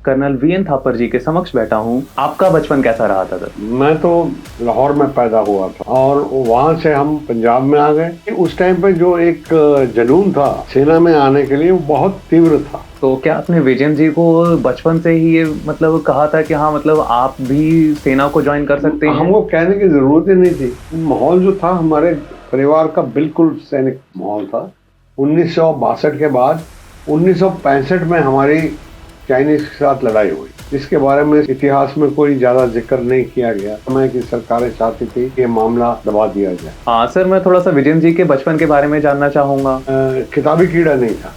Colonel VN Thapar जी के समक्ष बैठा हूँ। आपका बचपन कैसा रहा था सर? मैं तो लाहौर में पैदा हुआ था और वहाँ से हम पंजाब में आ गए। उस टाइम पे जो एक जुनून था सेना में आने के लिए वो बहुत तीव्र था। तो क्या आपने विजयन जी को बचपन से ही ये मतलब कहा था कि हाँ मतलब आप भी सेना को ज्वाइन कर सकते हैं? हमको कहने की जरूरत ही नहीं थी। माहौल जो था हमारे परिवार का बिल्कुल सैनिक माहौल था। 1962 के बाद 1965 में हमारी चाइनीज के साथ लड़ाई हुई, जिसके बारे में इतिहास में कोई ज्यादा जिक्र नहीं किया गया। समय की सरकारें चाहती थी कि मामला दबा दिया जाए। हाँ सर, मैं थोड़ा सा विजयन जी के बचपन के बारे में जानना चाहूंगा। किताबी कीड़ा नहीं था।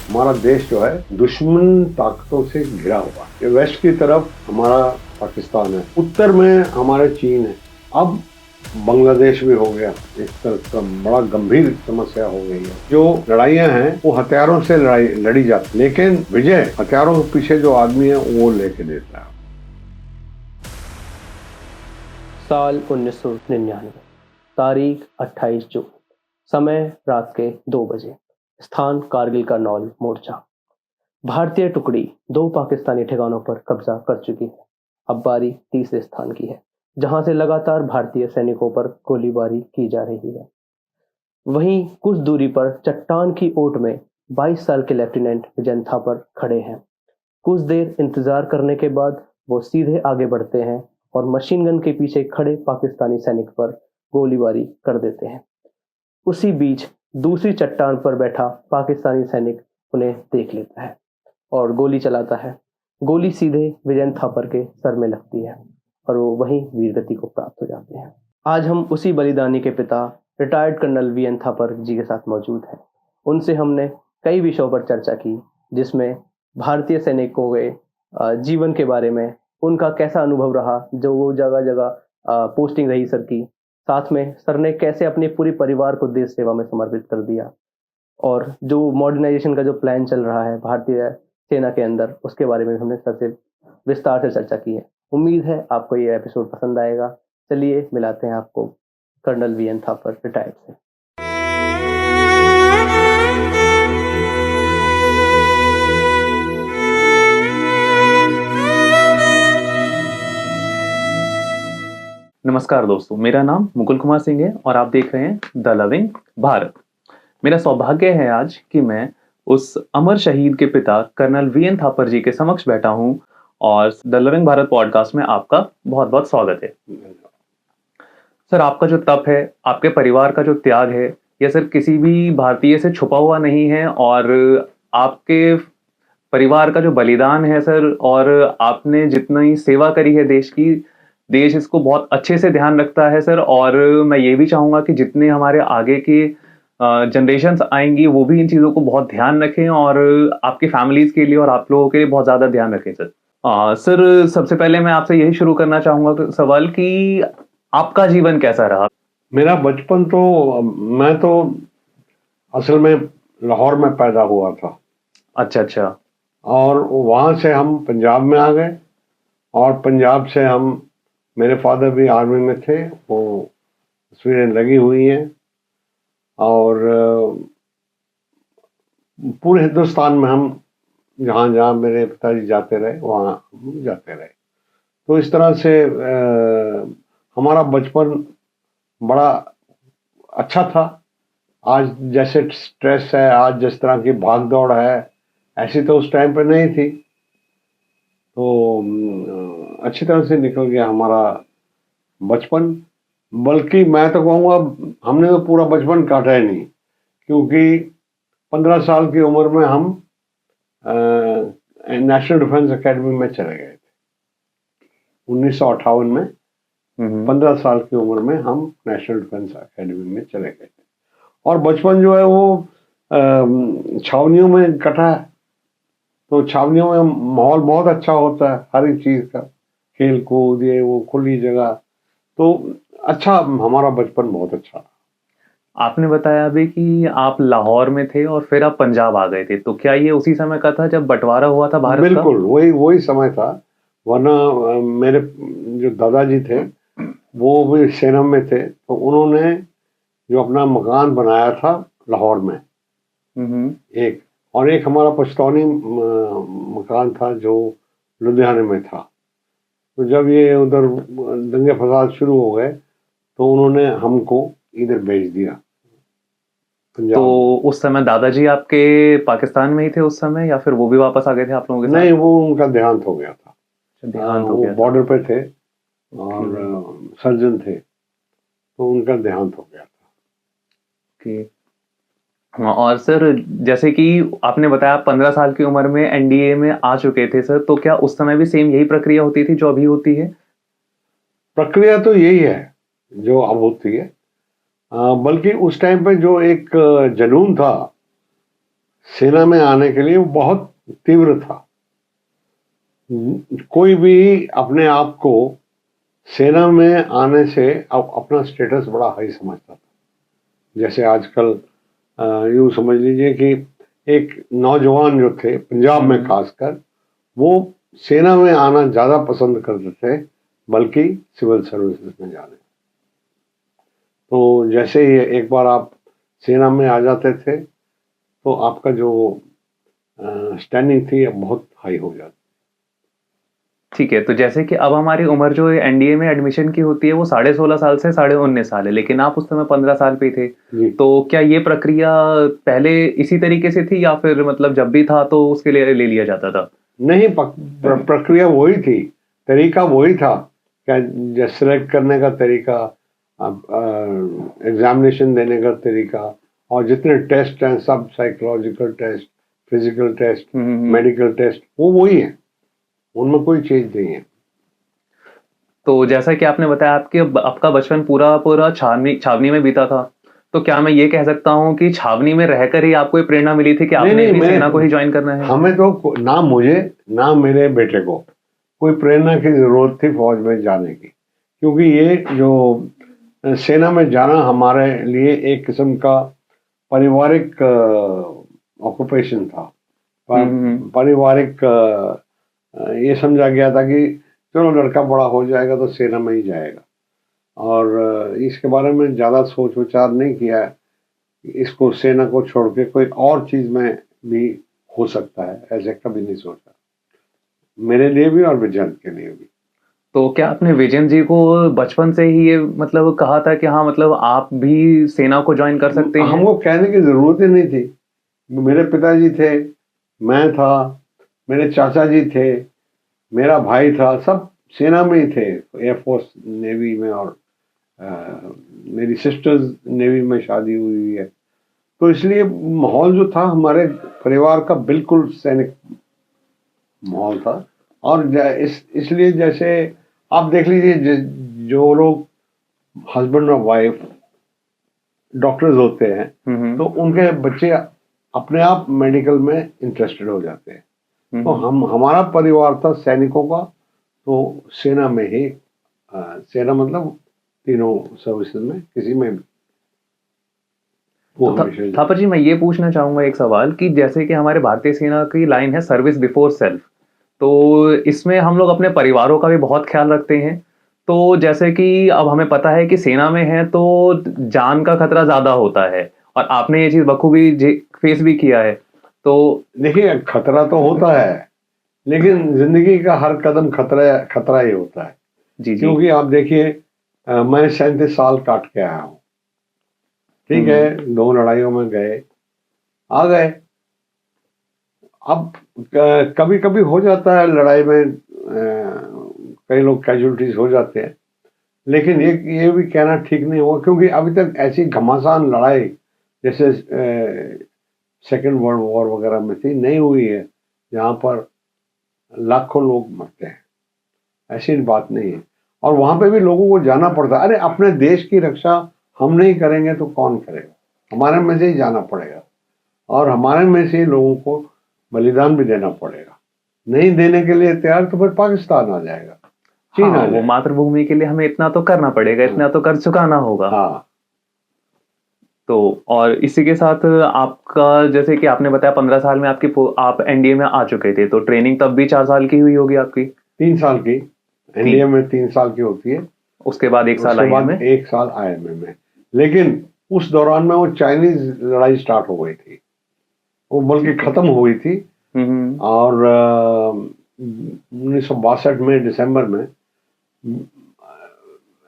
हमारा देश जो है दुश्मन ताकतों से घिरा हुआ है। वेस्ट की तरफ हमारा पाकिस्तान है, उत्तर में हमारे चीन है, अब बांग्लादेश भी हो गया। इस तरह का बड़ा गंभीर समस्या हो गई है। जो लड़ाइयां हैं वो हथियारों से लड़ी जाती, लेकिन विजय हथियारों के पीछे जो आदमी है वो लेके देता है। साल 1999, तारीख 28 जून, समय रात के 2 बजे, स्थान कारगिल का नौल मोर्चा। भारतीय टुकड़ी 2 पाकिस्तानी ठिकानों पर कब्जा कर चुकी है। अब बारी तीसरे स्थान की है, जहां से लगातार भारतीय सैनिकों पर गोलीबारी की जा रही है। वहीं कुछ दूरी पर चट्टान की ओट में 22 साल के लेफ्टिनेंट विजयन थापर खड़े हैं। कुछ देर इंतजार करने के बाद वो सीधे आगे बढ़ते हैं और मशीन गन के पीछे खड़े पाकिस्तानी सैनिक पर गोलीबारी कर देते हैं। उसी बीच दूसरी चट्टान पर बैठा पाकिस्तानी सैनिक उन्हें देख लेता है और गोली चलाता है। गोली सीधे विजयन थापर के सर में लगती है और वो वहीं वीरगति को प्राप्त हो जाते हैं। आज हम उसी बलिदानी के पिता रिटायर्ड कर्नल वीएन थापर जी के साथ मौजूद हैं। उनसे हमने कई विषयों पर चर्चा की, जिसमें भारतीय सैनिकों के जीवन के बारे में, उनका कैसा अनुभव रहा, जो वो जगह जगह पोस्टिंग रही सर की, साथ में सर ने कैसे अपने पूरे परिवार को देश सेवा में समर्पित कर दिया, और जो मॉडर्नाइजेशन का जो प्लान चल रहा है भारतीय सेना के अंदर, उसके बारे में हमने सर से विस्तार से चर्चा की है। उम्मीद है आपको ये एपिसोड पसंद आएगा। चलिए मिलाते हैं आपको कर्नल वीएन थापर रिटायर्ड से। नमस्कार दोस्तों, मेरा नाम मुकुल कुमार सिंह है और आप देख रहे हैं द लविंग भारत। मेरा सौभाग्य है आज कि मैं उस अमर शहीद के पिता कर्नल वीएन थापर जी के समक्ष बैठा हूं और द लविंग भारत पॉडकास्ट में आपका बहुत बहुत स्वागत है। सर, आपका जो तप है, आपके परिवार का जो त्याग है, यह सर किसी भी भारतीय से छुपा हुआ नहीं है, और आपके परिवार का जो बलिदान है सर, और आपने जितनी सेवा करी है देश की, देश इसको बहुत अच्छे से ध्यान रखता है सर। और मैं ये भी चाहूंगा कि जितने हमारे आगे के जनरेशन्स आएंगी वो भी इन चीज़ों को बहुत ध्यान रखें और आपकी फैमिलीज के लिए और आप लोगों के लिए बहुत ज़्यादा ध्यान रखें सर। सर, सबसे पहले मैं आपसे यही शुरू करना चाहूंगा सवाल कि आपका जीवन कैसा रहा? मेरा बचपन तो, मैं तो असल में लाहौर में पैदा हुआ था। अच्छा। और वहाँ से हम पंजाब में आ गए और पंजाब से हम, मेरे फादर भी आर्मी में थे, वो तस्वीरें लगी हुई हैं, और पूरे हिंदुस्तान में हम जहाँ जहाँ मेरे पिताजी जाते रहे वहाँ हम जाते रहे। तो इस तरह से हमारा बचपन बड़ा अच्छा था। आज जैसे स्ट्रेस है, आज जिस तरह की भाग दौड़ है, ऐसी तो उस टाइम पे नहीं थी। तो अच्छी तरह से निकल गया हमारा बचपन। बल्कि मैं तो कहूँगा हमने तो पूरा बचपन काटा ही नहीं, क्योंकि 15 साल की उम्र में हम नेशनल डिफेंस एकेडमी में चले गए थे। 1958 में 15 साल की उम्र में हम नेशनल डिफेंस एकेडमी में चले गए थे। और बचपन जो है वो छावनियों में कटा है। तो छावनियों में माहौल बहुत अच्छा होता है, हर एक चीज़ का, खेल कूद, ये वो, खुली जगह। तो अच्छा, हमारा बचपन बहुत अच्छा। आपने बताया अभी कि आप लाहौर में थे और फिर आप पंजाब आ गए थे, तो क्या ये उसी समय का था जब बंटवारा हुआ था भारत का? बिल्कुल वही समय था। वरना मेरे जो दादाजी थे वो भी सेना में थे, तो उन्होंने जो अपना मकान बनाया था लाहौर में, एक, और एक हमारा पश्तौनी मकान था जो लुधियाने में था। तो जब ये उधर दंगे फसाद शुरू हो गए तो उन्होंने हमको इधर भेज दिया पंजाब। तो उस समय दादाजी आपके पाकिस्तान में ही थे उस समय, या फिर वो भी वापस आ गए थे आप लोगों के साथ? नहीं, वो उनका देहांत हो गया था। देहांत हो वो गया था। बॉर्डर पे थे और सर्जन थे, तो उनका देहांत हो गया था। कि हाँ, और सर जैसे कि आपने बताया 15 साल की उम्र में एनडीए में आ चुके थे सर, तो क्या उस समय भी सेम यही प्रक्रिया होती थी जो अभी होती है? प्रक्रिया तो यही है जो अब होती है, बल्कि उस टाइम पे जो एक जुनून था सेना में आने के लिए वो बहुत तीव्र था। कोई भी अपने आप को सेना में आने से अपना स्टेटस बड़ा हाई समझता था। जैसे आजकल यूँ समझ लीजिए कि एक नौजवान जो थे पंजाब में खासकर, वो सेना में आना ज़्यादा पसंद करते थे बल्कि सिविल सर्विसेज में जाने। तो जैसे ही एक बार आप सेना में आ जाते थे तो आपका जो स्टैंडिंग थी बहुत हाई हो जाती। ठीक है, तो जैसे कि अब हमारी उम्र जो एनडीए में एडमिशन की होती है वो 16.5 साल से 19.5 साल है, लेकिन आप उस समय 15 साल पे थे। जी। तो क्या ये प्रक्रिया पहले इसी तरीके से थी, या फिर मतलब जब भी था तो उसके लिए ले लिया जाता था? नहीं, प्रक्रिया वही थी, तरीका वही था। क्या सिलेक्ट करने का तरीका, एग्जामिनेशन देने का तरीका, और जितने टेस्ट हैं सब psychological test, physical test, medical test, वो वही है, उनमें कोई चीज नहीं है। तो जैसा कि आपने बताया आपके आपका बचपन पूरा पूरा छावनी में बीता था, तो क्या मैं ये कह सकता हूँ कि छावनी में रहकर ही आपको ये प्रेरणा मिली थी कि आपने भी सेना को ही ज्वाइन करना है? हमें तो ना मुझे ना मेरे बेटे को कोई प्रेरणा की जरूरत थी फौज में जाने की, क्योंकि ये जो सेना में जाना हमारे लिए एक किस्म का पारिवारिक ऑक्यूपेशन था। पारिवारिक ये समझा गया था कि चलो लड़का बड़ा हो जाएगा तो सेना में ही जाएगा, और इसके बारे में ज़्यादा सोच विचार नहीं किया है। इसको सेना को छोड़ के कोई और चीज़ में भी हो सकता है, ऐसे कभी नहीं सोचा, मेरे लिए भी और विजन के लिए भी। तो क्या आपने विजन जी को बचपन से ही ये मतलब कहा था कि हाँ मतलब आप भी सेना को ज्वाइन कर सकते हैं? हमको कहने की जरूरत ही नहीं थी। मेरे पिताजी थे, मैं था, मेरे चाचा जी थे, मेरा भाई था, सब सेना में ही थे, एयरफोर्स नेवी में, और मेरी सिस्टर्स नेवी में शादी हुई है। तो इसलिए माहौल जो था हमारे परिवार का बिल्कुल सैनिक माहौल था। और इसलिए जैसे आप देख लीजिए, जो लोग हस्बैंड और वाइफ डॉक्टर्स होते हैं तो उनके बच्चे अपने आप मेडिकल में इंटरेस्टेड हो जाते हैं। तो हमारा परिवार था सैनिकों का, तो सेना में ही, सेना मतलब तीनों सर्विसेज में किसी में भी वो हमेशा। थापर जी मैं ये पूछना चाहूंगा एक सवाल कि जैसे कि हमारे भारतीय सेना की लाइन है सर्विस बिफोर सेल्फ, तो इसमें हम लोग अपने परिवारों का भी बहुत ख्याल रखते हैं। तो जैसे कि अब हमें पता है कि सेना में है तो जान का खतरा ज्यादा होता है, और आपने ये चीज बखूबी फेस भी किया है। तो देखिए, खतरा तो होता है, लेकिन जिंदगी का हर कदम खतरा खतरा ही होता है। जी क्योंकि आप देखिए, मैं 37 साल काट के आया हूँ, ठीक है, 2 लड़ाइयों में गए आ गए। अब कभी कभी हो जाता है लड़ाई में, कई लोग कैजुअलिटीज हो जाते हैं, लेकिन ये भी कहना ठीक नहीं हुआ, क्योंकि अभी तक ऐसी घमासान लड़ाई जैसे सेकेंड वर्ल्ड वॉर वगैरह में थी नहीं हुई है, जहाँ पर लाखों लोग मरते हैं। ऐसी बात नहीं है, और वहां पे भी लोगों को जाना पड़ता है। अरे अपने देश की रक्षा हम नहीं करेंगे तो कौन करेगा? हमारे में से ही जाना पड़ेगा, और हमारे में से ही लोगों को बलिदान भी देना पड़ेगा। नहीं देने के लिए तैयार तो फिर पाकिस्तान आ जाएगा, चीन आ जाएगा। वो मातृभूमि के लिए हमें इतना तो करना पड़ेगा, इतना तो कर चुकाना होगा। हाँ। तो और इसी के साथ आपका जैसे कि आपने बताया 15 साल में आप एनडीए में आ चुके थे, तो ट्रेनिंग तब भी 4 साल की हुई होगी आपकी? 3 साल की, एनडीए में 3 साल की होती है। उसके बाद 1 साल आईएमए में। 1 साल आईएमए में, लेकिन उस दौरान में वो चाइनीज लड़ाई स्टार्ट हो गई थी, वो बल्कि खत्म हुई थी। और 1962 में दिसंबर में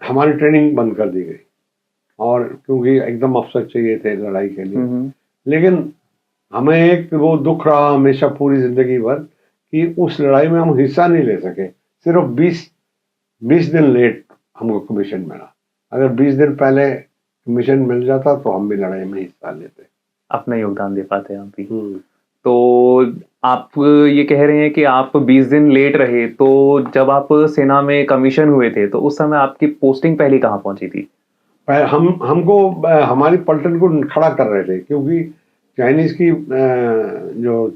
हमारी ट्रेनिंग बंद कर दी गई, और क्योंकि एकदम अफसर चाहिए थे लड़ाई के लिए। लेकिन हमें एक वो दुख रहा हमेशा पूरी जिंदगी भर कि उस लड़ाई में हम हिस्सा नहीं ले सके। सिर्फ 20 दिन लेट हमको कमीशन मिला। अगर 20 दिन पहले कमीशन मिल जाता तो हम भी लड़ाई में हिस्सा लेते, अपना योगदान दे पाते आप भी। तो आप ये कह रहे हैं कि आप 20 दिन लेट रहे, तो जब आप सेना में कमीशन हुए थे तो उस समय आपकी पोस्टिंग पहली कहाँ पहुंची थी? हमको हमारी पलटन को खड़ा कर रहे थे, क्योंकि चाइनीज की जो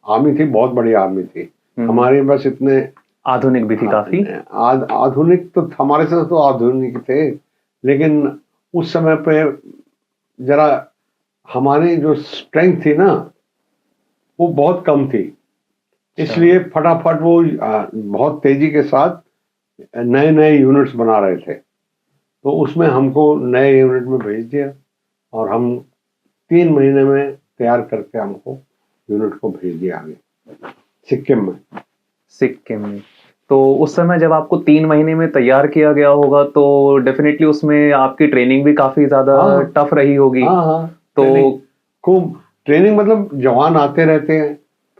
आर्मी थी बहुत बड़ी आर्मी थी। हमारे पास इतने आधुनिक भी थी काफी। आधुनिक तो हमारे साथ तो आधुनिक थे, लेकिन उस समय पे जरा हमारी जो स्ट्रेंथ थी ना वो बहुत कम थी, इसलिए फटाफट वो बहुत तेजी के साथ नए नए यूनिट्स बना रहे थे। तो उसमें हमको नए यूनिट में भेज दिया और हम 3 महीने में तैयार करके हमको यूनिट को भेज दिया आगे सिक्किम में। तो उस समय जब आपको 3 महीने में तैयार किया गया होगा तो डेफिनेटली उसमें आपकी ट्रेनिंग भी काफी ज्यादा टफ रही होगी। तो खूब ट्रेनिंग, मतलब जवान आते रहते हैं,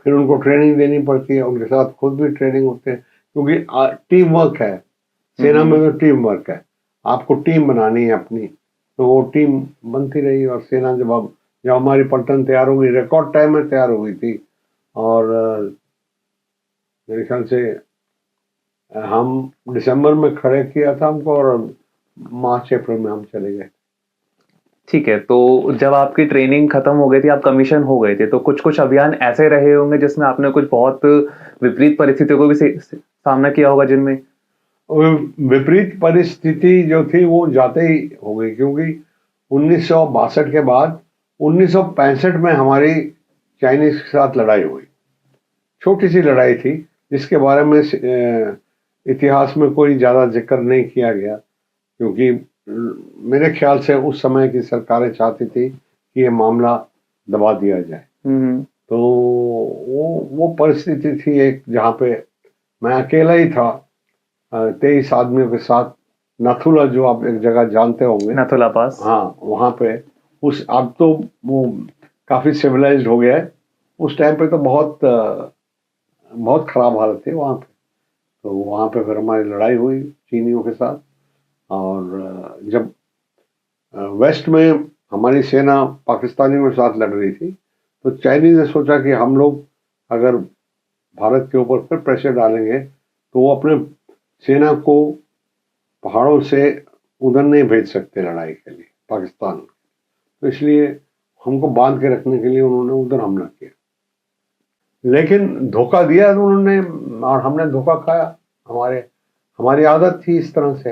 फिर उनको ट्रेनिंग देनी पड़ती है, उनके साथ खुद भी ट्रेनिंग होते हैं, क्योंकि टीम वर्क है सेना में। तो टीम वर्क है, आपको टीम बनानी है अपनी, तो वो टीम बनती रही। और सेना जब हमारी पलटन तैयार हो गई, रिकॉर्ड टाइम में तैयार हो गई थी, और मेरे ख्याल से हम दिसंबर में खड़े किया था हमको, और मार्च अप्रैल में हम चले गए। ठीक है, तो जब आपकी ट्रेनिंग खत्म हो गई थी, आप कमीशन हो गए थे, तो कुछ अभियान ऐसे रहे होंगे जिसमें आपने कुछ बहुत विपरीत परिस्थितियों को भी सामना किया होगा, जिनमें विपरीत परिस्थिति जो थी वो जाते ही हो गई, क्योंकि 1962 के बाद 1965 में हमारी चाइनीज के साथ लड़ाई हुई। छोटी सी लड़ाई थी जिसके बारे में इतिहास में कोई ज़्यादा जिक्र नहीं किया गया, क्योंकि मेरे ख्याल से उस समय की सरकारें चाहती थी कि ये मामला दबा दिया जाए। तो वो परिस्थिति थी एक, जहाँ पे मैं अकेला ही था 23 आदमियों के साथ। नथुला, जो आप एक जगह जानते होंगे, नथुला पास, हाँ, वहाँ पे अब तो वो काफ़ी सिविलाइज्ड हो गया है। उस टाइम पे तो बहुत खराब हालत थी वहाँ पे। तो वहाँ पे फिर हमारी लड़ाई हुई चीनियों के साथ। और जब वेस्ट में हमारी सेना पाकिस्तानियों के साथ लड़ रही थी, तो चाइनीज ने सोचा कि हम लोग अगर भारत के ऊपर फिर प्रेशर डालेंगे तो वो अपने सेना को पहाड़ों से उधर नहीं भेज सकते लड़ाई के लिए पाकिस्तान। तो इसलिए हमको बांध के रखने के लिए उन्होंने उधर हमला किया, लेकिन धोखा दिया उन्होंने और हमने धोखा खाया। हमारी आदत थी इस तरह से,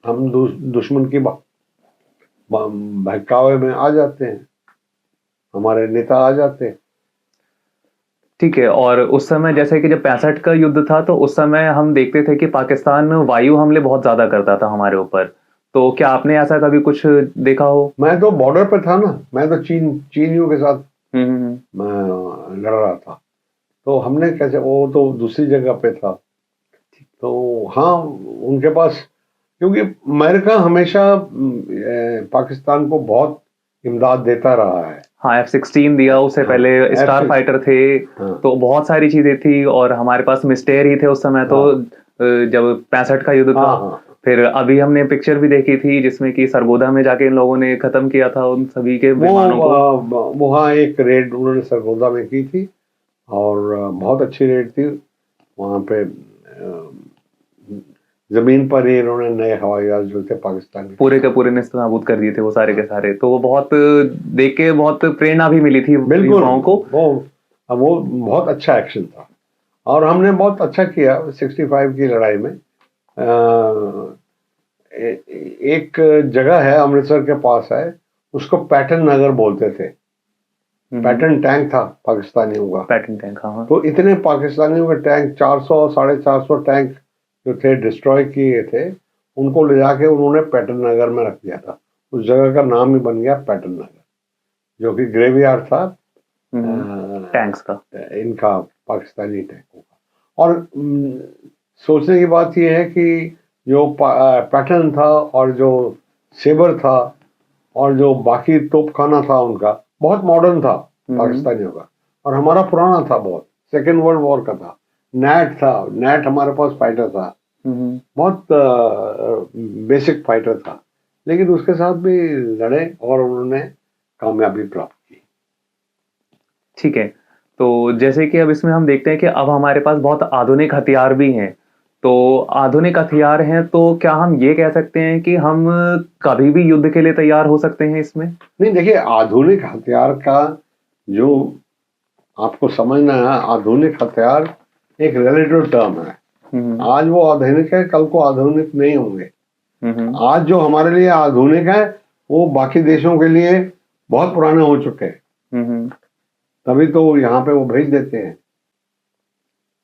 हम दुश्मन की बहकावे में आ जाते हैं, हमारे नेता आ जाते हैं। ठीक है, और उस समय जैसे कि जब 65 का युद्ध था, तो उस समय हम देखते थे कि पाकिस्तान वायु हमले बहुत ज्यादा करता था हमारे ऊपर। तो क्या आपने ऐसा कभी कुछ देखा हो? मैं तो बॉर्डर पे था ना, मैं तो चीनियों के साथ मैं लड़ रहा था, तो हमने कैसे, वो तो दूसरी जगह पे था। तो हाँ, उनके पास, क्योंकि अमेरिका हमेशा पाकिस्तान को बहुत इमदाद देता रहा है। हाँ, F-16 दिया, उससे पहले स्टार फाइटर थे। तो बहुत सारी चीजें थी, और हमारे पास मिस्टेर ही थे उस समय। तो जब 65 का युद्ध था, फिर अभी हमने पिक्चर भी देखी थी जिसमें कि सरगोधा में जाके इन लोगों ने खत्म किया था उन सभी के विमानों को। वहाँ एक रेड उन्होंने सरगोधा में की थी, और बहुत अच्छी रेड थी। वहाँ पे जमीन पर ही इन्होंने नए हवाई जहाज जो थे पाकिस्तान के पूरे के पूरे नेस्तनाबूद कर दिए थे वो सारे के सारे। तो वो बहुत देख के बहुत प्रेरणा भी मिली थी युवाओं को। वो बहुत अच्छा एक्शन था, और हमने बहुत अच्छा किया 65 की लड़ाई में। एक जगह है अमृतसर के पास है, उसको पैटर्न नगर बोलते थे। पैटर्न टैंक था पाकिस्तानियों का, पैटर्न टैंक। हाँ, तो इतने पाकिस्तानियों के टैंक 400 450 टैंक जो थे डिस्ट्रॉय किए थे, उनको ले जाके उन्होंने पैटर्न नगर में रख दिया था। उस जगह का नाम ही बन गया पैटर्न नगर, जो कि ग्रेवयार्ड था टैंक्स का, इनका पाकिस्तानी टैंकों। और सोचने की बात यह है कि जो पैटर्न था और जो सेबर था और जो बाकी तोपखाना था उनका बहुत मॉडर्न था पाकिस्तानियों का, और हमारा पुराना था, बहुत सेकेंड वर्ल्ड वॉर का था। नैट हमारे पास फाइटर था, बहुत बेसिक फाइटर था, लेकिन उसके साथ भी लड़े और उन्होंने कामयाबी प्राप्त की। ठीक है, तो जैसे कि अब इसमें हम देखते हैं कि अब हमारे पास बहुत आधुनिक हथियार भी हैं। तो आधुनिक हथियार हैं तो क्या हम ये कह सकते हैं कि हम कभी भी युद्ध के लिए तैयार हो सकते हैं इसमें? नहीं, देखिए, आधुनिक हथियार का जो आपको समझना है, आधुनिक हथियार एक रिलेटिव टर्म है। आज वो आधुनिक है, कल को आधुनिक नहीं होंगे। आज जो हमारे लिए आधुनिक है वो बाकी देशों के लिए बहुत पुराने हो चुके हैं, तभी तो यहाँ पे वो भेज देते हैं।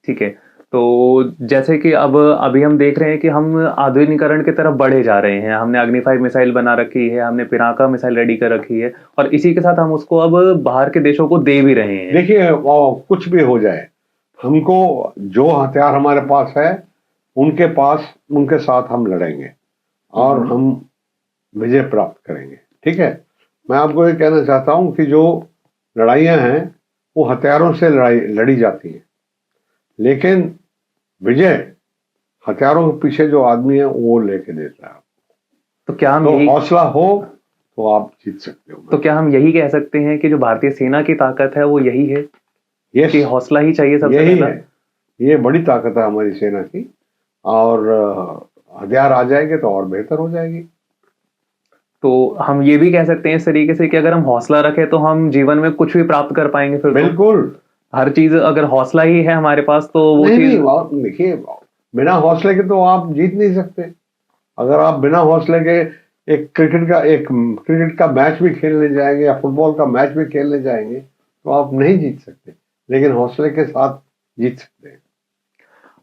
ठीक है, तो जैसे कि अब अभी हम देख रहे हैं कि हम आधुनिकीकरण की तरफ बढ़े जा रहे हैं। हमने अग्नि 5 मिसाइल बना रखी है, हमने पिनाका मिसाइल रेडी कर रखी है, और इसी के साथ हम उसको अब बाहर के देशों को दे भी रहे हैं। देखिए, कुछ भी हो जाए, हमको जो हथियार हमारे पास है उनके साथ हम लड़ेंगे और हम विजय प्राप्त करेंगे। ठीक है, मैं आपको ये कहना चाहता हूं कि जो लड़ाइयां हैं वो हथियारों से लड़ी जाती हैं, लेकिन विजय हथियारों के पीछे जो आदमी है वो लेके देता है। तो क्या हम तो यही हौसला हो तो आप जीत सकते हो। तो क्या हम यही कह सकते हैं कि जो भारतीय सेना की ताकत है वो यही है कि हौसला ही चाहिए सबसे यही पहला? है, ये बड़ी ताकत है हमारी सेना की, और हथियार आ जाएंगे तो और बेहतर हो जाएगी। तो हम ये भी कह सकते हैं इस तरीके से कि अगर हम हौसला रखें तो हम जीवन में कुछ भी प्राप्त कर पाएंगे फिर। बिल्कुल, हर चीज अगर हौसला ही है हमारे पास तो वो चीज नहीं, देखिए, बिना हौसले के तो आप जीत नहीं सकते। अगर आप बिना हौसले के एक क्रिकेट का मैच भी खेलने जाएंगे या फुटबॉल का मैच भी खेलने जाएंगे तो आप नहीं जीत सकते, लेकिन हौसले के साथ जीत सकते हैं।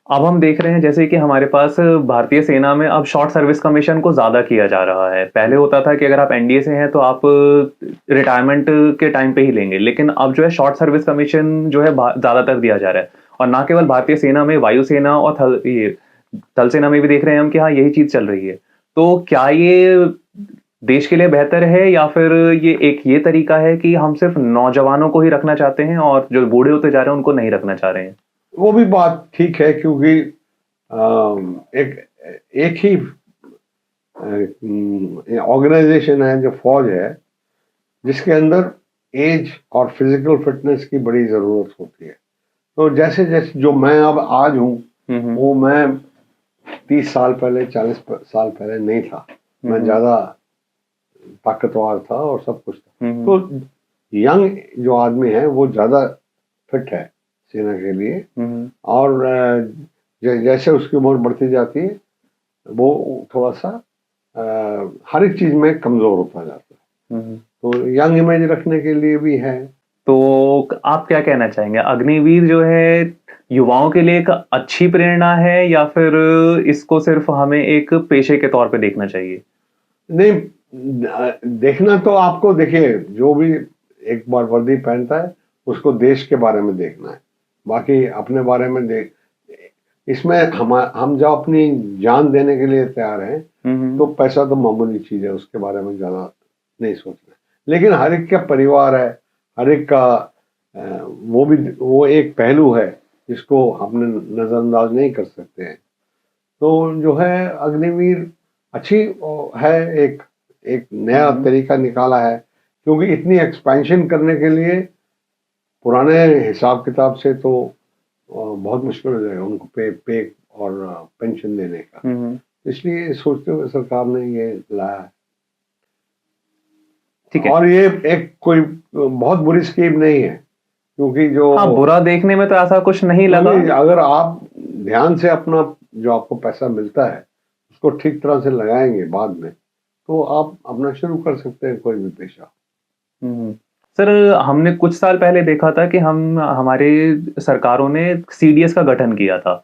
अब हम देख रहे हैं जैसे कि हमारे पास भारतीय सेना में अब शॉर्ट सर्विस कमीशन को ज्यादा किया जा रहा है। पहले होता था कि अगर आप एनडीए से हैं तो आप रिटायरमेंट के टाइम पे ही लेंगे, लेकिन अब जो है शॉर्ट सर्विस कमीशन जो है ज्यादातर दिया जा रहा है। और ना केवल भारतीय सेना में, वायुसेना और थल सेना में भी देख रहे हैं हम कि हाँ यही चीज चल रही है। तो क्या ये देश के लिए बेहतर है या फिर ये तरीका है कि हम सिर्फ नौजवानों को ही रखना चाहते हैं और जो बूढ़े होते जा रहे हैं उनको नहीं रखना चाह रहे हैं? वो भी बात ठीक है, क्योंकि एक ही ऑर्गेनाइजेशन है जो फौज है, जिसके अंदर एज और फिजिकल फिटनेस की बड़ी जरूरत होती है। तो जैसे जैसे जो मैं अब आज हूँ वो मैं 30 साल पहले, 40 साल पहले नहीं था। मैं ज्यादा ताकतवर था और सब कुछ था। तो यंग जो आदमी है वो ज्यादा फिट है सेना के लिए, और जैसे उसकी उम्र बढ़ती जाती है वो थोड़ा सा हर एक चीज में कमजोर होता जाता है। तो यंग इमेज रखने के लिए भी है। तो आप क्या कहना चाहेंगे, अग्निवीर जो है युवाओं के लिए एक अच्छी प्रेरणा है या फिर इसको सिर्फ हमें एक पेशे के तौर पे देखना चाहिए? नहीं, देखना तो आपको, देखिए, जो भी एक बार वर्दी पहनता है उसको देश के बारे में देखना है, बाकी अपने बारे में इसमें हम जब अपनी जान देने के लिए तैयार हैं तो पैसा तो मामूली चीज है, उसके बारे में ज्यादा नहीं सोचना। लेकिन हर एक का परिवार है, हर एक का वो एक पहलू है जिसको हमने नजरअंदाज नहीं कर सकते हैं। तो जो है अग्निवीर अच्छी है, एक नया तरीका निकाला है, क्योंकि इतनी एक्सपेंशन करने के लिए पुराने हिसाब किताब से तो बहुत मुश्किल हो जाएगा उनको पे और पेंशन देने का। इसलिए सोचते हुए सरकार ने ये लाया है। ठीक है, और ये एक कोई बहुत बुरी स्कीम नहीं है, क्योंकि जो हाँ, बुरा देखने में तो ऐसा कुछ नहीं लगा। अगर आप ध्यान से अपना जो आपको पैसा मिलता है उसको ठीक तरह से लगाएंगे बाद में, तो आप अपना शुरू कर सकते हैं कोई भी पेशा। सर, हमने कुछ साल पहले देखा था कि हमारे सरकारों ने सीडीएस का गठन किया था।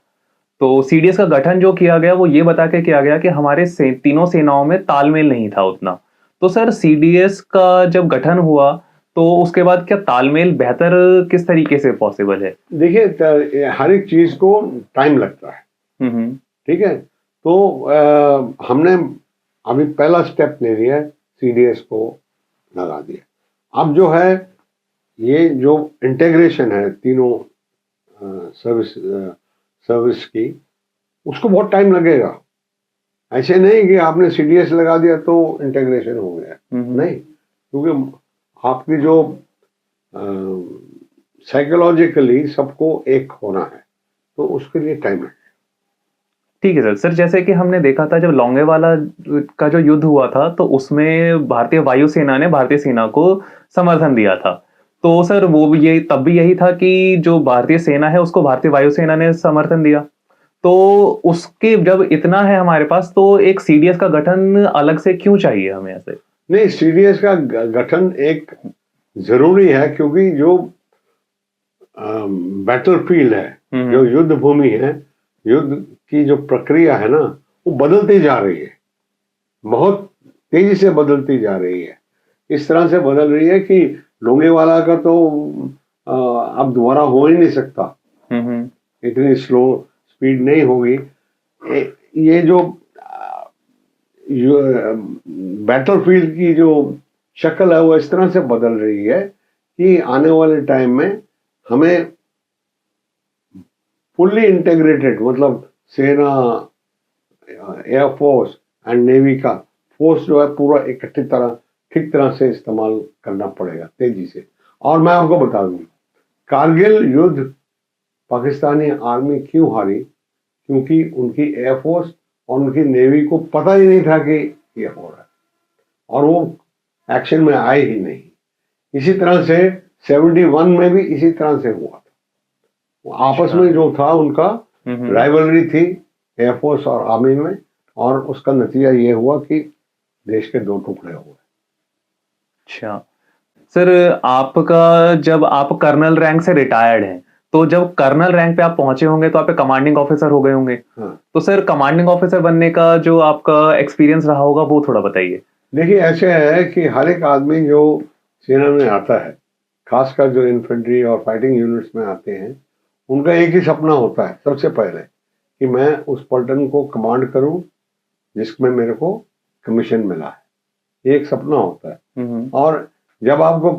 तो सीडीएस का गठन जो किया गया वो ये बता के किया गया कि हमारे तीनों सेनाओं में तालमेल नहीं था उतना। तो सर, सीडीएस का जब गठन हुआ तो उसके बाद क्या तालमेल बेहतर किस तरीके से पॉसिबल है? देखिए, हर एक चीज को टाइम लगता है, हम्म। ठीक है। तो हमने अभी पहला स्टेप ले लिया, सीडीएस को लगा दिया। अब जो है ये जो इंटीग्रेशन है तीनों सर्विस की, उसको बहुत टाइम लगेगा। ऐसे नहीं कि आपने सीडीएस लगा दिया तो इंटीग्रेशन हो गया, नहीं, क्योंकि आपकी जो साइकोलॉजिकली सबको एक होना है, तो उसके लिए टाइम है। ठीक है सर। सर जैसे कि हमने देखा था जब लोंगेवाला का जो युद्ध हुआ था तो उसमें भारतीय वायुसेना ने भारतीय सेना को समर्थन दिया था। तो सर वो भी ये तब भी यही था कि जो भारतीय सेना है उसको भारतीय वायुसेना ने समर्थन दिया। तो उसके जब इतना है हमारे पास तो एक सीडीएस का गठन अलग से क्यों चाहिए हमें ऐसे? नहीं, सीडीएस का गठन एक जरूरी है, क्योंकि जो बैटल फील्ड है, जो युद्ध भूमि है, युद्ध की जो प्रक्रिया है ना, वो बदलती जा रही है, बहुत तेजी से बदलती जा रही है। इस तरह से बदल रही है कि लोंगेवाला का तो अब दोबारा हो ही नहीं सकता, इतनी स्लो स्पीड नहीं होगी। ये जो बैटल फील्ड की जो शक्ल है वो इस तरह से बदल रही है कि आने वाले टाइम में हमें फुल्ली इंटीग्रेटेड, मतलब सेना, एयरफोर्स एंड नेवी का फोर्स जो है पूरा इकट्ठी तरह ठीक तरह से इस्तेमाल करना पड़ेगा तेजी से। और मैं आपको बता दूं, कारगिल युद्ध पाकिस्तानी आर्मी क्यों हारी, क्योंकि उनकी एयरफोर्स और उनकी नेवी को पता ही नहीं था कि ये हो रहा है, और वो एक्शन में आए ही नहीं। इसी तरह से 71 में भी इसी तरह से हुआ था। आपस में जो था उनका राइवलरी थी एयरफोर्स और आर्मी में, और उसका नतीजा ये हुआ कि देश के दो टुकड़े हुए। अच्छा सर, आपका जब आप कर्नल रैंक से रिटायर्ड हैं तो जब कर्नल रैंक पे आप पहुंचे होंगे तो आप एक कमांडिंग ऑफिसर हो गए होंगे। हाँ। तो सर कमांडिंग ऑफिसर बनने का जो आपका एक्सपीरियंस रहा होगा वो थोड़ा बताइए। देखिए, ऐसे है कि हर एक आदमी जो सेना में आता है, खासकर जो इन्फेंट्री और फाइटिंग यूनिट्स में आते हैं, उनका एक ही सपना होता है सबसे पहले, कि मैं उस पलटन को कमांड करूं जिसमें मेरे को कमीशन मिला है। ये एक सपना होता है। और जब आपको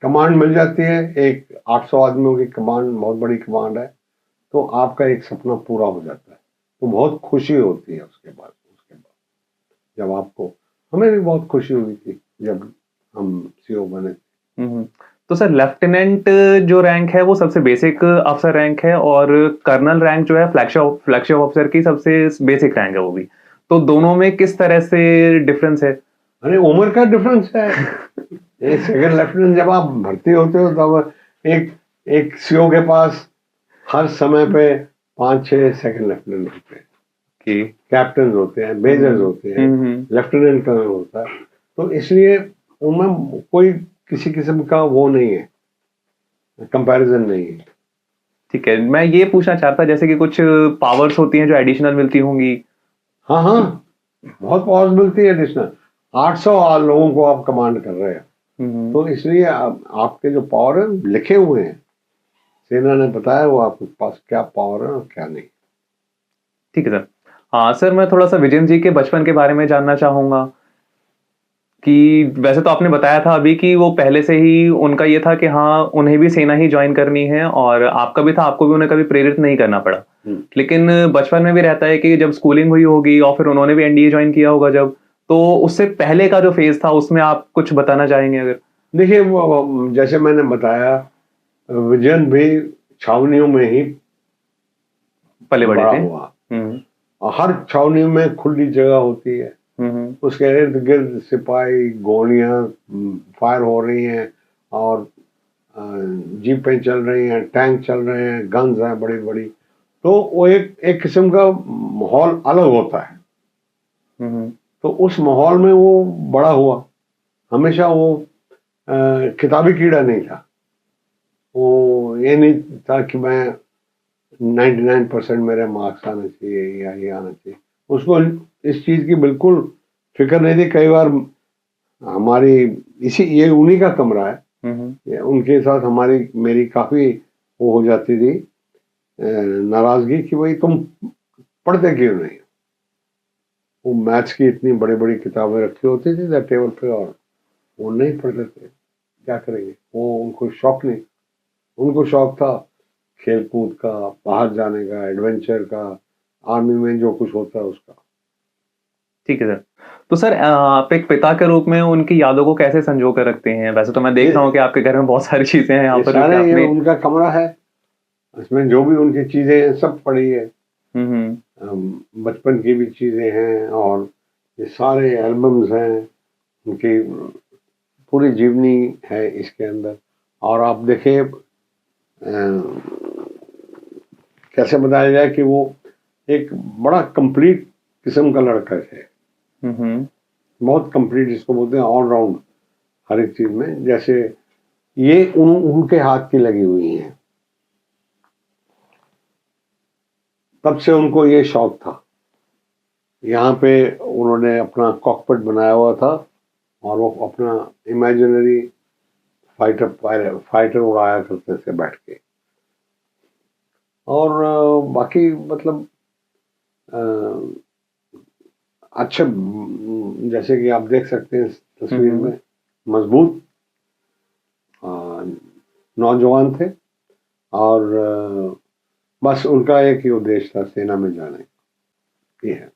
कमांड मिल जाती है, एक 800 आदमियों की कमांड, बहुत बड़ी कमांड है, तो आपका एक सपना पूरा हो जाता है, तो बहुत खुशी होती है उसके बाद जब आपको, हमें भी बहुत खुशी हुई थी जब हम सीओ बने। तो सर लेफ्टिनेंट जो रैंक है वो सबसे बेसिक अफसर रैंक है और कर्नल रैंक जो है फ्लैगशिप ऑफिसर की सबसे बेसिक रैंक है वो भी। तो दोनों में किस तरह से डिफरेंस है? अरे उम्र का डिफरेंस है। एक सेकंड लेफ्टिनेंट जब आप भर्ती होते हो तब एक सीओ के पास हर समय पे 5-6 सेकंड लेफ्टिनेंट होते हैं, कैप्टन होते हैं, मेजर्स होते हैं, लेफ्टिनेंट कर्नल होता है। तो इसलिए उनमें कोई किसी किस्म का वो नहीं है, कंपैरिजन नहीं है। ठीक है, मैं ये पूछना चाहता जैसे कि कुछ पावर्स होती हैं जो एडिशनल मिलती होंगी। हाँ हाँ, बहुत पावर्स मिलती है एडिशनल। 800 लोगों को आप कमांड कर रहे हैं, तो इसलिए आपके जो पावर है लिखे हुए हैं, सेना ने बताया वो आपके पास क्या पावर है और क्या नहीं। ठीक है सर। हाँ सर, मैं थोड़ा सा विजयन जी के बचपन के बारे में जानना चाहूंगा कि वैसे तो आपने बताया था अभी कि वो पहले से ही उनका ये था कि हाँ उन्हें भी सेना ही ज्वाइन करनी है, और आपका भी था, आपको भी उन्हें कभी प्रेरित नहीं करना पड़ा। लेकिन बचपन में भी रहता है कि जब स्कूलिंग हुई होगी और फिर उन्होंने भी एनडीए ज्वाइन किया होगा जब, तो उससे पहले का जो फेज था उसमें आप कुछ बताना चाहेंगे अगर? देखिए, वो जैसे मैंने बताया, विजयन भी छावनियों में ही पले बड़े थे। हुआ। और हर छावनी में खुली जगह होती है, उसके इर्द गिर्द सिपाही, गोलियां फायर हो रही हैं, और जीपें चल रही हैं, टैंक चल रहे हैं, गन्स हैं बड़ी बड़ी। तो वो एक किस्म का माहौल अलग होता है। तो उस माहौल में वो बड़ा हुआ। हमेशा वो किताबी कीड़ा नहीं था। वो ये नहीं था कि मैं 99% मेरे मार्क्स आने चाहिए या ये आना चाहिए। उसको इस चीज़ की बिल्कुल फिक्र नहीं थी। कई बार हमारी ये उन्हीं का कमरा है। हम्म। उनके साथ मेरी काफी वो हो जाती थी नाराजगी कि भाई तुम पढ़ते क्यों नहीं। वो मैथ्स की इतनी बड़ी बड़ी किताबें रखी होती थी टेबल पे और वो नहीं पढ़ते थे, क्या करेंगे। वो उनको शौक नहीं, उनको शौक था खेल कूद का, बाहर जाने का, एडवेंचर का, आर्मी में जो कुछ होता है उसका। ठीक है सर। तो सर आप एक पिता के रूप में उनकी यादों को कैसे संजो कर रखते हैं? वैसे तो मैं देख रहा हूँ कि आपके घर में बहुत सारी चीजें हैं यहाँ ये पर जो कि सारे ये आपने उनका कमरा है, इसमें जो भी उनकी चीजें हैं सब पड़ी है। बचपन की भी चीजें हैं और ये सारे एल्बम्स हैं, उनकी पूरी जीवनी है इसके अंदर। और आप देखिए कैसे बताया जाए कि वो एक बड़ा कंप्लीट किस्म का लड़का है, बहुत कंप्लीट, जिसको बोलते हैं ऑलराउंड हर एक चीज में। जैसे ये उनके हाथ की लगी हुई है, तब से उनको ये शौक था। यहाँ पे उन्होंने अपना कॉकपिट बनाया हुआ था और वो अपना इमेजिनरी फाइटर उड़ाया करते थे बैठ के। और बाकी मतलब अच्छे, जैसे कि आप देख सकते हैं इस तस्वीर में, मजबूत नौजवान थे और बस उनका एक ही उद्देश्य था, सेना में जाने। ये है।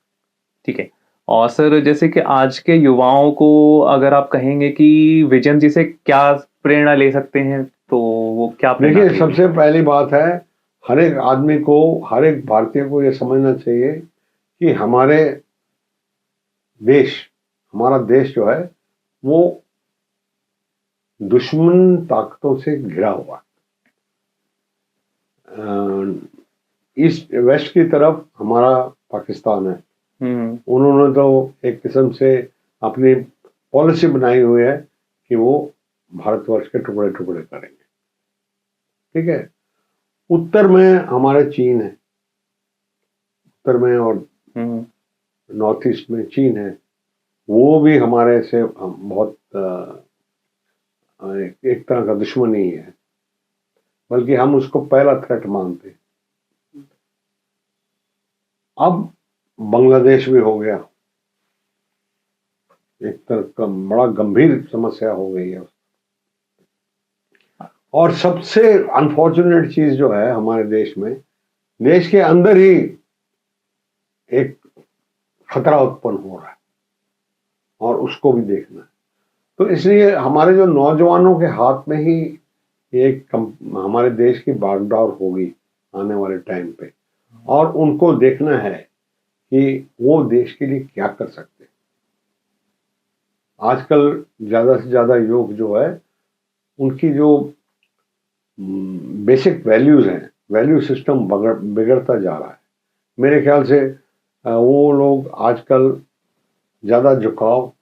ठीक है। और सर जैसे कि आज के युवाओं को अगर आप कहेंगे कि विजन जी से क्या प्रेरणा ले सकते हैं तो वो क्या प्रेरणा देखिए, लेंगे? सबसे पहली बात है, हर एक आदमी को, हर एक भारतीय को ये समझना चाहिए कि हमारा देश जो है वो दुश्मन ताकतों से घिरा हुआ है। ईस्ट वेस्ट की तरफ हमारा पाकिस्तान है, उन्होंने तो एक किस्म से अपनी पॉलिसी बनाई हुई है कि वो भारतवर्ष के टुकड़े टुकड़े करेंगे। ठीक है। उत्तर में हमारे चीन है, उत्तर में और नॉर्थ ईस्ट में चीन है। वो भी हमारे से बहुत एक तरह का दुश्मन ही है, बल्कि हम उसको पहला थ्रेट मानते हैं। अब बांग्लादेश भी हो गया, एक तरह का बड़ा गंभीर समस्या हो गई है। और सबसे अनफॉर्चुनेट चीज जो है हमारे देश में, देश के अंदर ही एक खतरा उत्पन्न हो रहा है और उसको भी देखना है। तो इसलिए हमारे जो नौजवानों के हाथ में ही हमारे देश की बागडोर होगी आने वाले टाइम पे, और उनको देखना है कि वो देश के लिए क्या कर सकते हैं। आजकल ज्यादा से ज्यादा युवक जो है, उनकी जो बेसिक वैल्यूज हैं, वैल्यू सिस्टम बिगड़ता जा रहा है। मेरे ख्याल से वो लोग आजकल ज्यादा झुकाव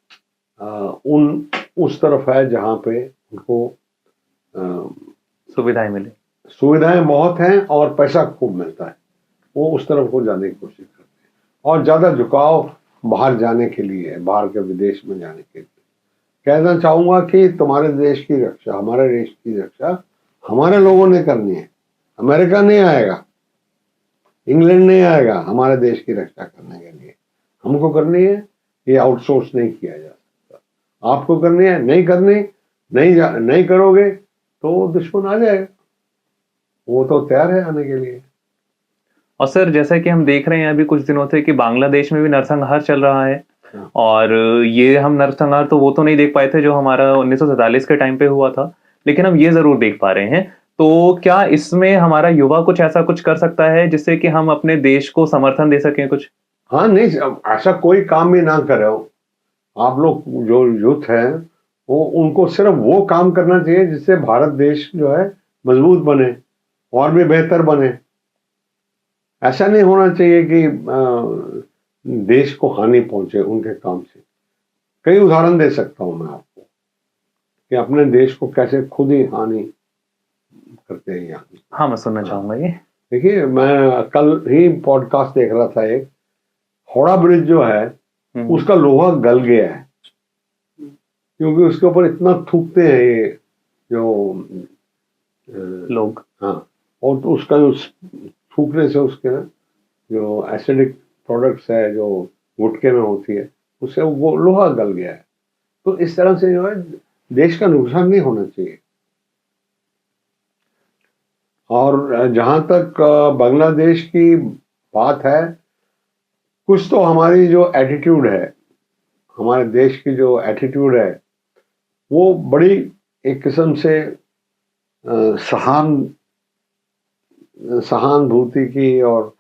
उस तरफ है जहां पे उनको सुविधाएं बहुत हैं और पैसा खूब मिलता है, वो उस तरफ को जाने की कोशिश करते हैं। और ज्यादा झुकाव बाहर जाने के लिए है, बाहर के विदेश में जाने के लिए। कहना चाहूंगा कि तुम्हारे देश की रक्षा, हमारे देश की रक्षा हमारे लोगों ने करनी है। अमेरिका नहीं आएगा, इंग्लैंड नहीं आएगा हमारे देश की रक्षा करने के लिए, हमको करनी है। ये आउटसोर्स नहीं किया जा सकता। आपको करनी है, नहीं करनी, नहीं करोगे तो दुश्मन आ जाएगा, वो तो तैयार है आने के लिए। और सर जैसा कि हम देख रहे हैं अभी कुछ दिनों से कि बांग्लादेश में भी नरसंहार चल रहा है, और ये हम नरसंहार तो वो तो नहीं देख पाए थे जो हमारा 1947 के टाइम पे हुआ था, लेकिन हम ये जरूर देख पा रहे हैं। तो क्या इसमें हमारा युवा कुछ ऐसा कुछ कर सकता है जिससे कि हम अपने देश को समर्थन दे सकें कुछ? हाँ, नहीं, ऐसा कोई काम भी ना करे आप लोग जो यूथ है, वो उनको सिर्फ वो काम करना चाहिए जिससे भारत देश जो है मजबूत बने और भी बेहतर बने। ऐसा नहीं होना चाहिए कि देश को हानि पहुंचे उनके काम से। कई उदाहरण दे सकता हूं मैं आपको कि अपने देश को कैसे खुद ही हानि करते हैं यहाँ। हाँ, मैं सुनना चाहूंगा ये। देखिए, मैं कल ही पॉडकास्ट देख रहा था, एक हावड़ा ब्रिज जो है उसका लोहा गल गया है। क्योंकि उसके ऊपर इतना थूकते हैं ये जो लोग। हाँ, और तो उसका जो थूकने से उसके ना जो एसिडिक प्रोडक्ट्स है जो गुटखे में होती है, उससे वो लोहा गल गया है। तो इस तरह से जो है देश का नुकसान नहीं होना चाहिए। और जहां तक बांग्लादेश की बात है, कुछ तो हमारी जो एटीट्यूड है, हमारे देश की जो एटीट्यूड है, वो बड़ी एक किस्म से सहानुभूति की और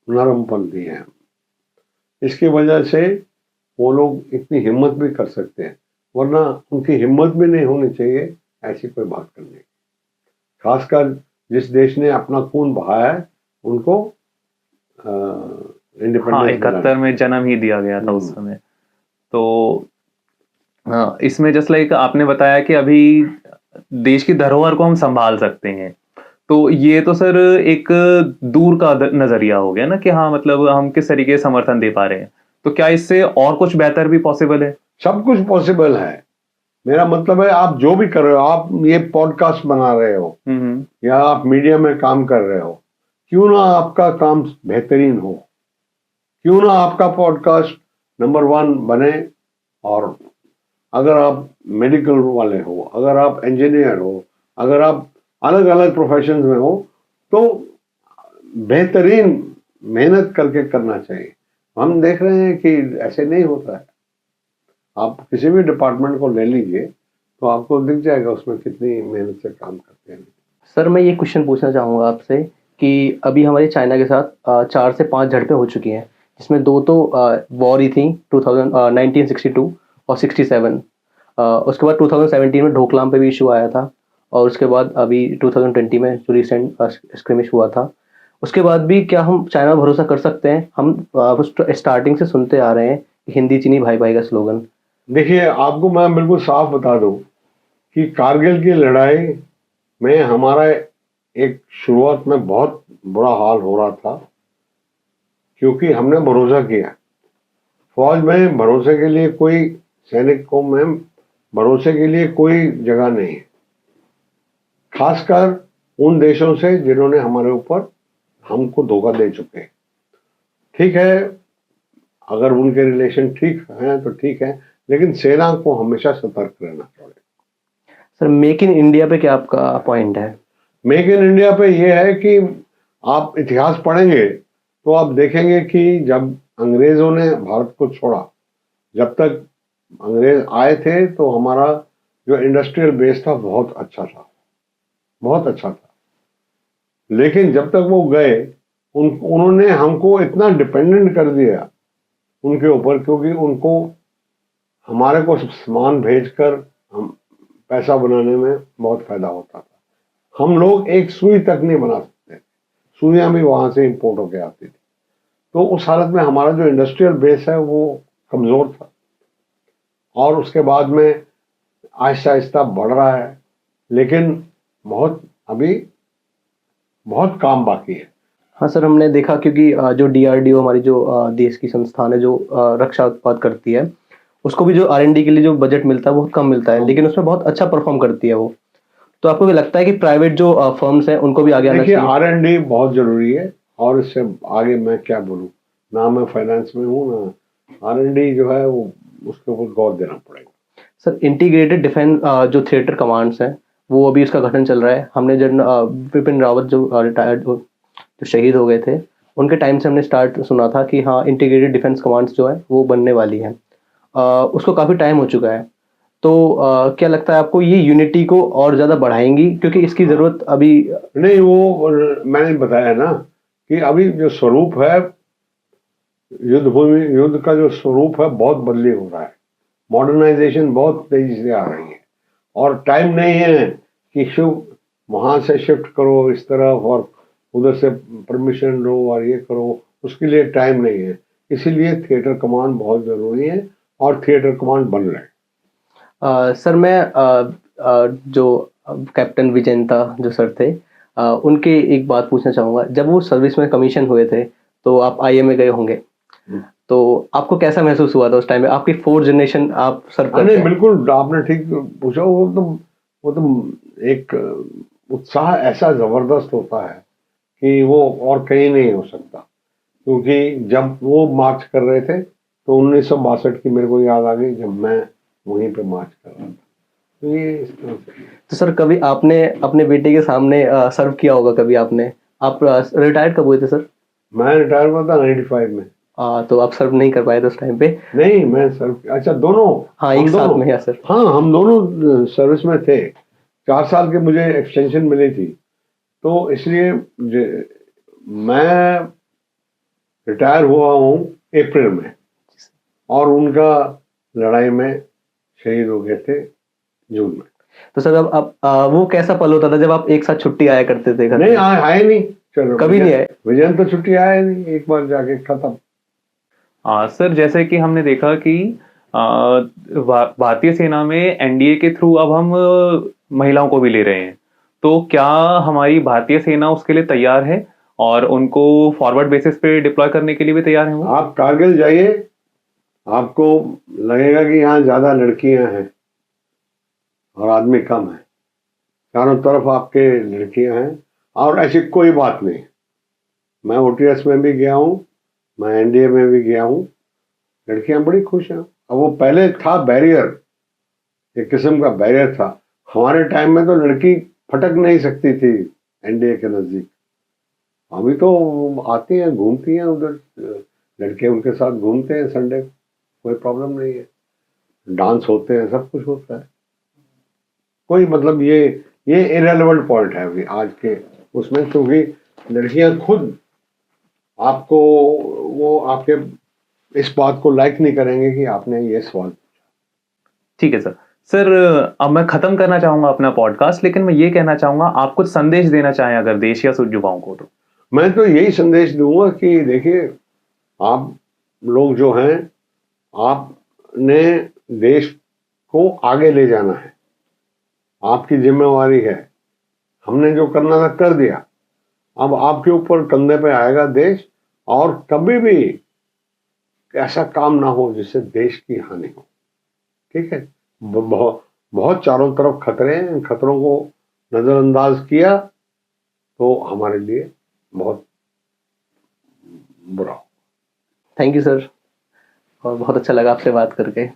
नरमपंथी है। इसकी वजह से वो लोग इतनी हिम्मत भी कर सकते हैं, वरना उनकी हिम्मत भी नहीं होनी चाहिए ऐसी कोई बात करने की। खासकर जिस देश ने अपना खून बहाया है उनको हाँ, 71 में जन्म ही दिया गया था उस समय। तो हाँ, इसमें जस्ट लाइक आपने बताया कि अभी देश की धरोहर को हम संभाल सकते हैं, तो ये तो सर एक दूर का नजरिया हो गया ना कि हाँ मतलब हम किस तरीके से समर्थन दे पा रहे हैं। तो क्या इससे और कुछ बेहतर भी पॉसिबल है? सब कुछ पॉसिबल है। मेरा मतलब है आप जो भी कर रहे हो, आप ये पॉडकास्ट बना रहे हो या आप मीडिया में काम कर रहे हो, क्यों ना आपका काम बेहतरीन हो, क्यों ना आपका पॉडकास्ट नंबर 1 बने। और अगर आप मेडिकल वाले हो, अगर आप इंजीनियर हो, अगर आप अलग अलग प्रोफेशंस में हो, तो बेहतरीन मेहनत करके करना चाहिए। हम देख रहे हैं कि ऐसे नहीं होता है। आप किसी भी डिपार्टमेंट को ले लीजिए तो आपको दिख जाएगा उसमें कितनी मेहनत से काम करते हैं। सर मैं ये क्वेश्चन पूछना चाहूँगा आपसे कि अभी हमारी चाइना के साथ 4 से 5 झड़पें हो चुकी हैं, जिसमें 2 तो वॉर ही थी 1962 और 67। उसके बाद 2017 में ढोकलाम पे भी इशू आया था, और उसके बाद अभी 2020 में जो रिसेंट स्क्रिमिश हुआ था, उसके बाद भी क्या हम चाइना पर भरोसा कर सकते हैं? हम स्टार्टिंग से सुनते आ रहे हैं हिंदी चीनी भाई भाई का स्लोगन। देखिए, आपको मैं बिल्कुल साफ बता दूं कि कारगिल की लड़ाई में हमारा एक शुरुआत में बहुत बुरा हाल हो रहा था, क्योंकि हमने भरोसा किया। फौज में भरोसे के लिए कोई, सैनिकों में भरोसे के लिए कोई जगह नहीं है, खासकर उन देशों से जिन्होंने हमारे ऊपर हमको धोखा दे चुके हैं। ठीक है, अगर उनके रिलेशन ठीक हैं तो ठीक है, लेकिन सेना को हमेशा सतर्क रहना चाहिए। सर मेक इन इंडिया पे क्या आपका पॉइंट है? मेक इन इंडिया पे ये है कि आप इतिहास पढ़ेंगे तो आप देखेंगे कि जब अंग्रेजों ने भारत को छोड़ा, जब तक अंग्रेज आए थे तो हमारा जो इंडस्ट्रियल बेस था बहुत अच्छा था, बहुत अच्छा था। लेकिन जब तक वो गए उन्होंने हमको इतना डिपेंडेंट कर दिया उनके ऊपर, क्योंकि उनको हमारे को सामान भेजकर हम पैसा बनाने में बहुत फायदा होता था। हम लोग एक सुई तक नहीं बना सकते, सुइयां भी वहां से इंपोर्ट होके आती थी। तो उस हालत में हमारा जो इंडस्ट्रियल बेस है वो कमजोर था, और उसके बाद में आहिस्ता आहिस्ता बढ़ रहा है, लेकिन अभी बहुत काम बाकी है। हाँ सर, हमने देखा क्योंकि जो DRDO हमारी जो देश की संस्थान है जो रक्षा उत्पाद करती है, उसको भी जो R&D के लिए जो बजट मिलता है बहुत कम मिलता है, लेकिन उसमें बहुत अच्छा परफॉर्म करती है वो। तो आपको भी लगता है कि प्राइवेट जो फर्म्स हैं उनको भी आगे आना देखिए, चाहिए? R&D बहुत जरूरी है, और इससे आगे मैं क्या बोलूं, ना मैं फाइनेंस में हूँ ना R&D जो है वो, उसके ऊपर गौर देना पड़ेगा। सर इंटीग्रेटेड डिफेंस जो थिएटर कमांड्स हैं, वो अभी उसका गठन चल रहा है। हमने जनरल बिपिन रावत जो रिटायर्ड जो शहीद हो गए थे, उनके टाइम से हमने स्टार्ट सुना था कि हाँ इंटीग्रेटेड डिफेंस कमांड्स जो है वो बनने वाली है। उसको काफ़ी टाइम हो चुका है। तो क्या लगता है आपको ये यूनिटी को और ज़्यादा बढ़ाएंगी, क्योंकि इसकी ज़रूरत अभी नहीं, वो मैंने बताया ना कि अभी जो स्वरूप है, युद्ध का जो स्वरूप है बहुत बदली हो रहा है। मॉडर्नाइजेशन बहुत तेजी से आ रही है, और टाइम नहीं है कि वहां से शिफ्ट करो इस तरफ और उधर से परमिशन लो और ये करो, उसके लिए टाइम नहीं है। इसीलिए थिएटर कमांड बहुत जरूरी है, और थिएटर कमांड बन रहे हैं। सर मैं जो कैप्टन विजेंता जो सर थे, उनके एक बात पूछना चाहूँगा। जब वो सर्विस में कमीशन हुए थे तो आप IMA गए होंगे, तो आपको कैसा महसूस हुआ था उस टाइम में? आपकी 4 जनरेशन आप सर्व करते नहीं हैं। बिल्कुल आपने ठीक पूछा। वो तो एक उत्साह ऐसा जबरदस्त होता है कि वो और कहीं नहीं हो सकता। क्योंकि जब वो मार्च कर रहे थे तो 1962 की मेरे को याद आ गई, जब मैं वहीं पे मार्च कर रहा था। तो ये इस तरह से। तो सर कभी आपने अपने बेटे के सामने सर्व किया होगा कभी आपने? आप रिटायर्ड कब हुए थे सर? मैं रिटायर हुआ था 95 में। तो आप सर्व नहीं कर पाए थे उस टाइम पे? नहीं मैं सर, अच्छा दोनों, हाँ, हम एक साथ दोनों, में है सर। हाँ हम दोनों सर्विस में थे। 4 साल की मुझे एक्सटेंशन मिली थी, तो इसलिए मैं रिटायर हुआ हूँ अप्रैल में, और उनका लड़ाई में शहीद हो गए थे जून में। तो सर अब वो कैसा पल होता था जब आप एक साथ छुट्टी आया करते थे घर नहीं पे? आए नहीं, चलो कभी नहीं आए? विजयन तो छुट्टी आया नहीं, एक बार जाके खत्म। सर जैसे कि हमने देखा कि भारतीय सेना में एनडीए के थ्रू अब हम महिलाओं को भी ले रहे हैं, तो क्या हमारी भारतीय सेना उसके लिए तैयार है और उनको फॉरवर्ड बेसिस पे डिप्लॉय करने के लिए भी तैयार है वो? आप कारगिल जाइए, आपको लगेगा कि यहाँ ज्यादा लड़कियां हैं और आदमी कम है। चारों तरफ आपके लड़कियां हैं, और ऐसी कोई बात नहीं। मैं ओटीएस में भी गया हूँ, मैं एनडीए में भी गया हूँ, लड़कियां बड़ी खुश हैं। अब वो पहले था बैरियर, एक किस्म का बैरियर था। हमारे टाइम में तो लड़की फटक नहीं सकती थी एनडीए के नजदीक। अभी तो आती हैं, घूमती हैं उधर, लड़के उनके साथ घूमते हैं संडे को, कोई प्रॉब्लम नहीं है। डांस होते हैं, सब कुछ होता है। कोई मतलब ये इरेलेवेंट पॉइंट है अभी आज के उसमें, क्योंकि लड़कियां खुद आपको, वो आपके इस बात को लाइक नहीं करेंगे कि आपने ये सवाल। ठीक है सर। सर अब मैं खत्म करना चाहूंगा अपना पॉडकास्ट, लेकिन मैं ये कहना चाहूंगा आप कुछ संदेश देना चाहें अगर देश या युवाओं को तो। मैं तो यही संदेश दूंगा कि देखिए, आप लोग जो हैं, आपने देश को आगे ले जाना है, आपकी जिम्मेवारी है। हमने जो करना था कर दिया, अब आपके ऊपर कंधे पे आएगा देश। और कभी भी ऐसा काम ना हो जिससे देश की हानि हो। ठीक है, बहुत चारों तरफ खतरे हैं, इन खतरों को नजरअंदाज किया तो हमारे लिए बहुत बुरा। थैंक यू सर, और बहुत अच्छा लगा आपसे बात करके।